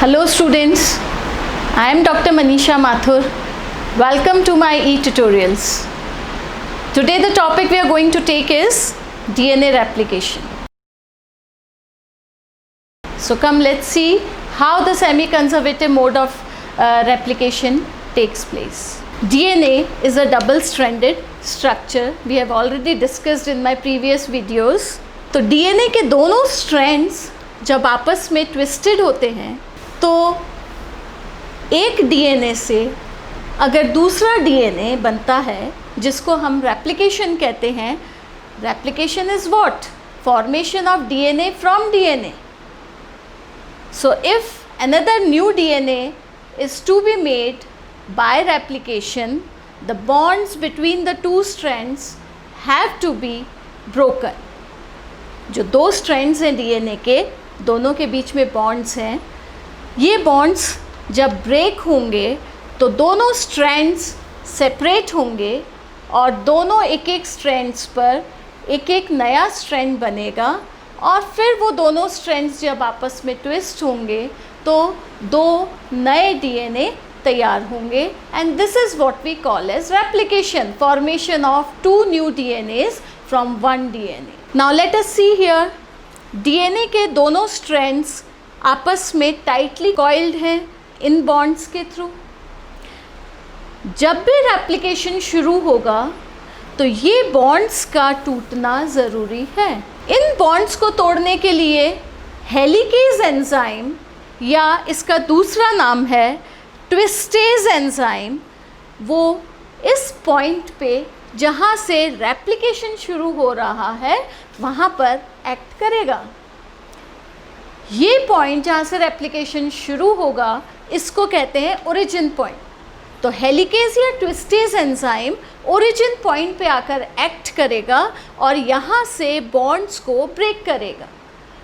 Hello students, I am Dr. Manisha Mathur. Welcome to my e-tutorials. Today the topic we are going to take is DNA replication. So come let's see how the semi-conservative mode of replication takes place. DNA is a double-stranded structure. We have already discussed in my previous videos. तो DNA के दोनों strands जब आपस में twisted होते हैं तो एक DNA से अगर दूसरा DNA बनता है जिसको हम replication कहते हैं. Replication is what? Formation of DNA from DNA. So if another new DNA is to be made by replication, the bonds between the two strands have to be broken. जो दो strands हैं DNA के, दोनों के बीच में bonds हैं, ये bonds जब break होंगे तो दोनों strands separate होंगे और दोनों एक एक strands पर एक एक नया strand बनेगा और फिर वो दोनों strands जब आपस में twist होंगे तो दो नए DNA तैयार होंगे. And this is what we call as replication, formation of two new DNAs from one DNA. Now let us see here, DNA के दोनों strands आपस में टाइटली कॉइल्ड हैं इन बॉन्ड्स के थ्रू. जब भी रेप्लिकेशन शुरू होगा तो ये बॉन्ड्स का टूटना ज़रूरी है. इन बॉन्ड्स को तोड़ने के लिए हेलिकेज एंजाइम या इसका दूसरा नाम है ट्विस्टेज एंजाइम, वो इस पॉइंट पे जहाँ से रेप्लिकेशन शुरू हो रहा है वहाँ पर एक्ट करेगा. ये पॉइंट जहाँ से रेप्लिकेशन शुरू होगा इसको कहते हैं ओरिजिन पॉइंट. तो हेलिकेज या ट्विस्टेज एंजाइम ओरिजिन पॉइंट पे आकर एक्ट करेगा और यहाँ से बॉन्ड्स को ब्रेक करेगा.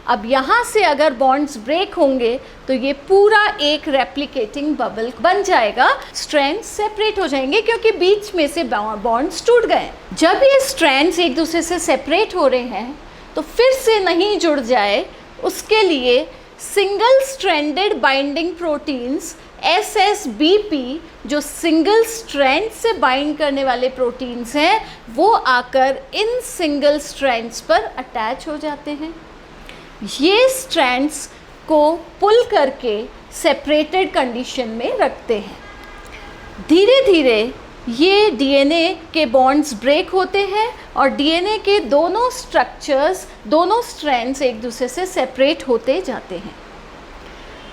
अब यहाँ से अगर बॉन्ड्स ब्रेक होंगे तो ये पूरा एक रेप्लिकेटिंग बबल बन जाएगा. स्ट्रैंड्स सेपरेट हो जाएंगे क्योंकि बीच में से बॉन्ड्स टूट गए. जब ये स्ट्रैंड्स एक दूसरे से सेपरेट हो रहे हैं तो फिर से नहीं जुड़ जाए उसके लिए single stranded binding proteins SSBP जो सिंगल स्ट्रैंड से बाइंड करने वाले प्रोटीन्स हैं वो आकर इन सिंगल स्ट्रैंड्स पर अटैच हो जाते हैं. ये स्ट्रैंड्स को पुल करके सेपरेटेड कंडीशन में रखते हैं. धीरे धीरे ये DNA के बॉन्ड्स ब्रेक होते हैं और DNA के दोनों स्ट्रक्चर्स, दोनों स्ट्रैंड्स एक दूसरे से सेपरेट होते जाते हैं.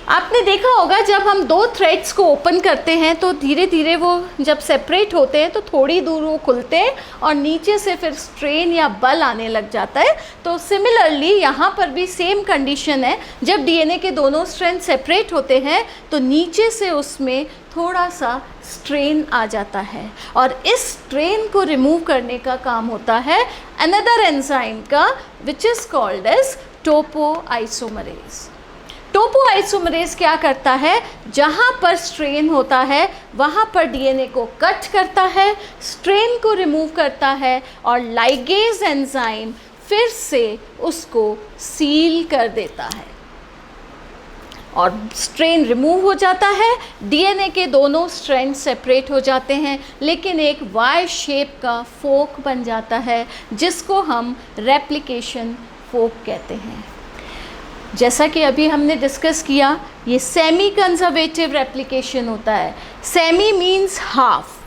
आपने देखा होगा जब हम दो थ्रेड्स को ओपन करते हैं तो धीरे धीरे वो जब सेपरेट होते हैं तो थोड़ी दूर वो खुलते हैं और नीचे से फिर स्ट्रेन या बल आने लग जाता है. तो सिमिलरली यहाँ पर भी सेम कंडीशन है. जब DNA के दोनों स्ट्रैंड सेपरेट होते हैं तो नीचे से उसमें थोड़ा सा स्ट्रेन आ जाता है और इस स्ट्रेन को रिमूव करने का काम होता है अनदर एंजाइम का which is called as topoisomerase. Topoisomerase क्या करता है, जहाँ पर स्ट्रेन होता है वहाँ पर DNA को कट करता है, स्ट्रेन को रिमूव करता है और लाइगेज एंजाइम फिर से उसको सील कर देता है और स्ट्रेन रिमूव हो जाता है. DNA के दोनों स्ट्रैंड सेपरेट हो जाते हैं लेकिन एक वाई शेप का फोक बन जाता है जिसको हम रेप्लिकेशन फोक कहते हैं. जैसा कि अभी हमने डिस्कस किया, ये सेमी कंजर्वेटिव रेप्लिकेशन होता है. Semi means half,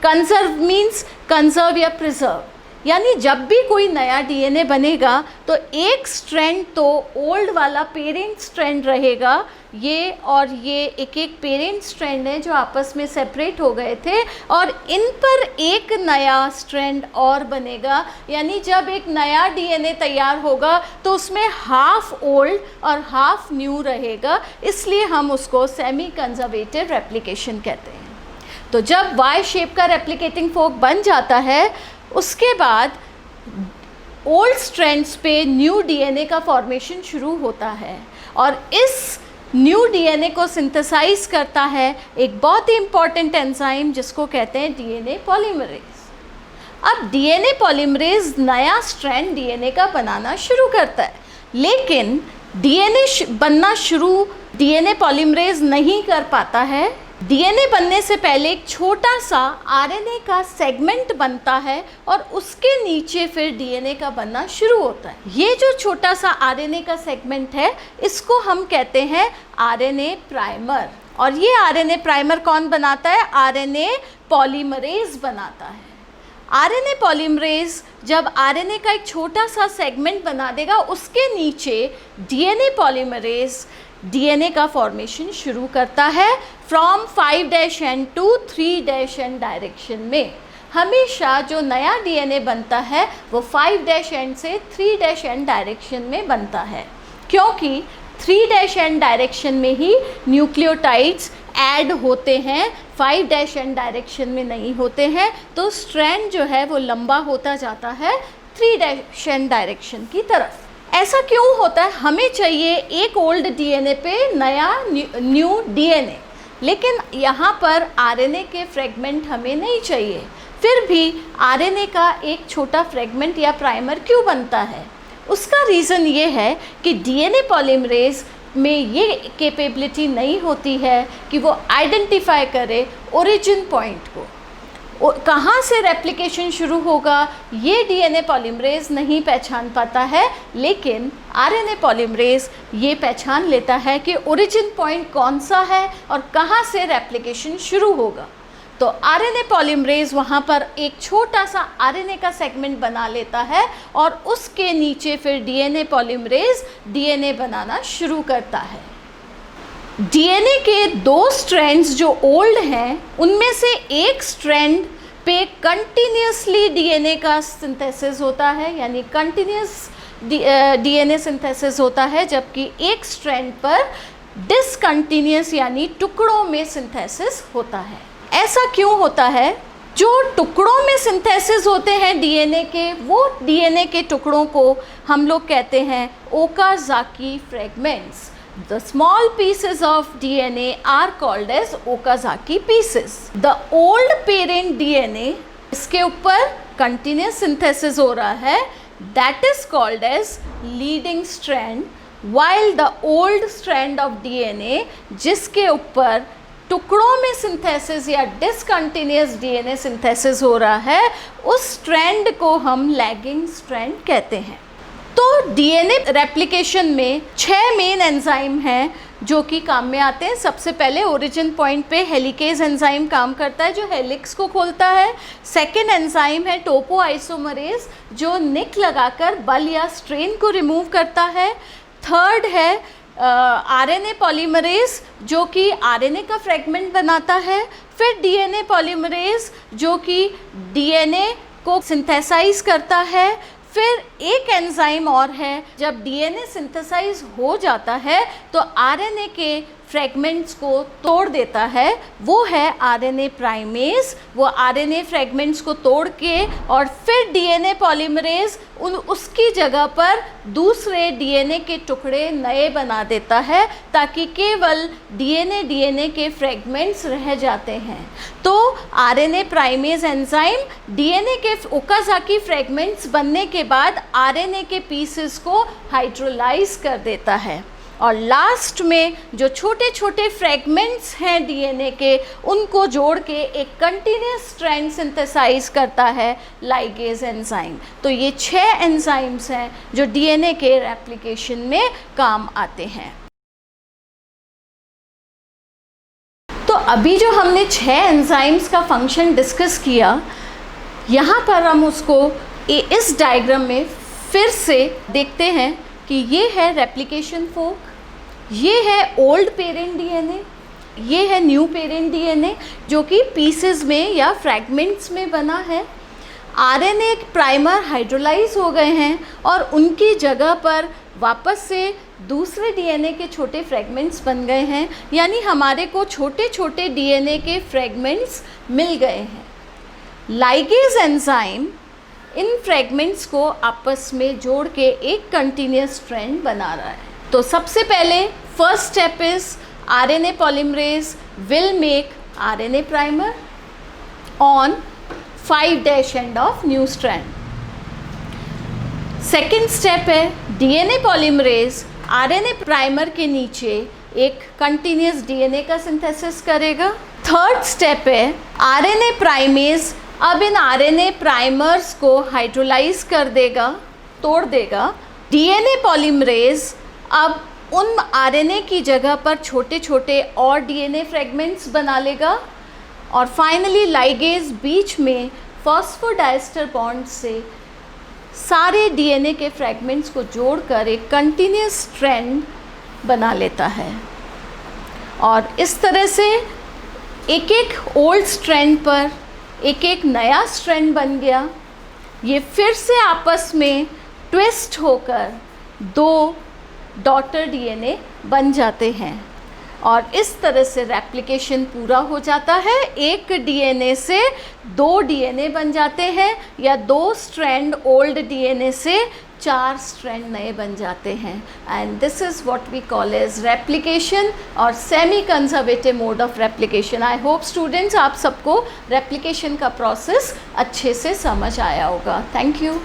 conserve means conserve या प्रिजर्व. यानी जब भी कोई नया DNA बनेगा तो एक स्ट्रैंड तो ओल्ड वाला पेरेंट स्ट्रैंड रहेगा, ये और ये एक एक पेरेंट स्ट्रैंड है जो आपस में सेपरेट हो गए थे और इन पर एक नया स्ट्रैंड और बनेगा. यानी जब एक नया DNA तैयार होगा तो उसमें हाफ ओल्ड और हाफ न्यू रहेगा, इसलिए हम उसको सेमी कंजर्वेटिव रेप्लिकेशन कहते हैं. तो जब वाई शेप का रेप्लिकेटिंग फोक बन जाता है उसके बाद ओल्ड स्ट्रैंड्स पे न्यू DNA का फॉर्मेशन शुरू होता है और इस न्यू DNA को सिंथेसाइज करता है एक बहुत ही इम्पॉर्टेंट एंजाइम जिसको कहते हैं DNA पॉलीमरेज. अब DNA पॉलीमरेज नया स्ट्रैंड DNA का बनाना शुरू करता है लेकिन डीएनए बनना शुरू डीएनए पॉलीमरेज नहीं कर पाता है। डीएनए बनने से पहले एक छोटा सा आरएनए का सेगमेंट बनता है और उसके नीचे फिर डीएनए का बनना शुरू होता है। ये जो छोटा सा आरएनए का सेगमेंट है, इसको हम कहते हैं आरएनए प्राइमर। और ये आरएनए प्राइमर कौन बनाता है? आरएनए पॉलीमरेज बनाता है। आरएनए पॉलीमरेज जब आरएनए का एक छोटा सा सेगमेंट बना देगा, उसके नीचे डीएनए पॉलीमरेज डीएनए का फॉर्मेशन शुरू करता है फ्रॉम 5' टू 3' डायरेक्शन में। हमेशा जो नया डीएनए बनता है वो 5' से 3' डायरेक्शन में बनता है, क्योंकि 3' डायरेक्शन में ही न्यूक्लियोटाइड्स ऐड होते हैं, 5' डायरेक्शन में नहीं होते हैं। तो स्ट्रैंड जो है वो लंबा होता जाता है 3' डायरेक्शन की तरफ। ऐसा क्यों होता है? हमें चाहिए एक ओल्ड डीएनए पे नया न्यू डीएनए, लेकिन यहाँ पर आरएनए के फ्रेगमेंट हमें नहीं चाहिए। फिर भी आरएनए का एक छोटा फ्रेगमेंट या प्राइमर क्यों बनता है? उसका रीज़न ये है कि डीएनए पॉलीमरेज में ये कैपेबिलिटी नहीं होती है कि वो आइडेंटिफाई करे ओरिजिन पॉइंट को, कहाँ से रेप्लिकेशन शुरू होगा ये डीएनए पॉलीमरेज नहीं पहचान पाता है। लेकिन आरएनए पॉलीमरेज ये पहचान लेता है कि ओरिजिन पॉइंट कौन सा है और कहाँ से रेप्लिकेशन शुरू होगा। तो आरएनए पॉलीमरेज वहाँ पर एक छोटा सा आरएनए का सेगमेंट बना लेता है और उसके नीचे फिर डीएनए पॉलीमरेज डीएनए बनाना शुरू करता है। डीएनए के 2 स्ट्रैंड्स जो ओल्ड हैं, उनमें से एक स्ट्रैंड पे कंटिन्यूसली डीएनए का सिंथेसिस होता है, यानी कंटिन्यूस डीएनए सिंथेसिस होता है, जबकि एक स्ट्रैंड पर डिसकंटिन्यूस यानी टुकड़ों में सिंथेसिस होता है। ऐसा क्यों होता है? जो टुकड़ों में सिंथेसिस होते हैं डीएनए के, वो डीएनए के टुकड़ों को हम लोग कहते हैं Okazaki fragments. The small pieces of DNA are called as Okazaki pieces. The old parent DNA, इसके ऊपर continuous synthesis हो रहा है, that is called as leading strand, while the old strand of DNA जिसके ऊपर टुकड़ों में सिंथेसिस या डिसकंटिन्यूस डीएनए सिंथेसिस हो रहा है, उस स्ट्रैंड को हम लैगिंग स्ट्रैंड कहते हैं। तो डीएनए रेप्लिकेशन में 6 मेन एंजाइम हैं जो कि काम में आते हैं। सबसे पहले ओरिजिन पॉइंट पे हेलिकेज एंजाइम काम करता है, जो हेलिक्स को खोलता है। सेकेंड एंजाइम है टोपोआइसोमरेज, जो निक लगाकर बल या स्ट्रेन को रिमूव करता है। थर्ड है आरएनए पॉलीमरेज, जो कि आरएनए का फ्रेगमेंट बनाता है। फिर डीएनए पॉलीमरेज, जो कि डीएनए को सिंथेसाइज करता है। फिर एक एंजाइम और है, जब डीएनए सिंथेसाइज हो जाता है तो आरएनए के फ्रेगमेंट्स को तोड़ देता है, वो है आरएनए प्राइमेज। वो आरएनए फ्रेगमेंट्स को तोड़ के और फिर डीएनए पॉलीमरेज उसकी जगह पर दूसरे डीएनए के टुकड़े नए बना देता है, ताकि केवल डीएनए के फ्रेगमेंट्स रह जाते हैं। तो आरएनए प्राइमेज एंजाइम डीएनए के ओकाज़ाकी फ्रेगमेंट्स बनने के बाद आरएनए के पीसेस को हाइड्रोलाइज कर देता है, और लास्ट में जो छोटे छोटे फ्रेगमेंट्स हैं डीएनए के, उनको जोड़ के एक कंटिन्यूस स्ट्रैंड सिंथेसाइज करता है लाइगेज एंजाइम। तो ये 6 एंजाइम्स हैं जो डीएनए के रेप्लिकेशन में काम आते हैं। तो अभी जो हमने 6 एंजाइम्स का फंक्शन डिस्कस किया, यहाँ पर हम उसको इस डायग्राम में फिर से देखते हैं कि ये है रेप्लिकेशन फोर्क, ये है ओल्ड पेरेंट डीएनए, ये है न्यू पेरेंट डीएनए जो कि पीसेस में या फ्रैगमेंट्स में बना है। आरएनए प्राइमर हाइड्रोलाइज हो गए हैं और उनकी जगह पर वापस से दूसरे डीएनए के छोटे फ्रैगमेंट्स बन गए हैं, यानी हमारे को छोटे छोटे डीएनए के फ्रैगमेंट्स मिल गए हैं। लाइगेज एंजाइम इन फ्रैगमेंट्स को आपस में जोड़ के एक कंटिन्यूस स्ट्रैंड बना रहा है। तो सबसे पहले first step is RNA polymerase will make RNA primer on 5' end of new strand. Second step है डीएनए पॉलीमरेज आरएनए प्राइमर के नीचे एक कंटिन्यूस डीएनए का सिंथेसिस करेगा। थर्ड स्टेप है आरएनए प्राइमेज अब इन आरएनए प्राइमर्स को हाइड्रोलाइज कर देगा, तोड़ देगा। डीएनए पॉलीमरेज अब उन आरएनए की जगह पर छोटे छोटे और डीएनए फ्रेगमेंट्स बना लेगा और फाइनली लाइगेज बीच में फॉस्फोडाइस्टर बॉन्ड से सारे डीएनए के फ्रेगमेंट्स को जोड़कर एक कंटिन्यूस स्ट्रैंड बना लेता है और इस तरह से एक एक ओल्ड स्ट्रैंड पर एक एक नया स्ट्रैंड बन गया। ये फिर से आपस में ट्विस्ट होकर दो डॉटर डीएनए बन जाते हैं और इस तरह से रेप्लिकेशन पूरा हो जाता है। एक डीएनए से दो डीएनए बन जाते हैं या दो स्ट्रैंड ओल्ड डीएनए से चार स्ट्रैंड नए बन जाते हैं and this is what we call as replication और semi conservative mode of replication. I hope students आप सबको रेप्लिकेशन का प्रोसेस अच्छे से समझ आया होगा। Thank you.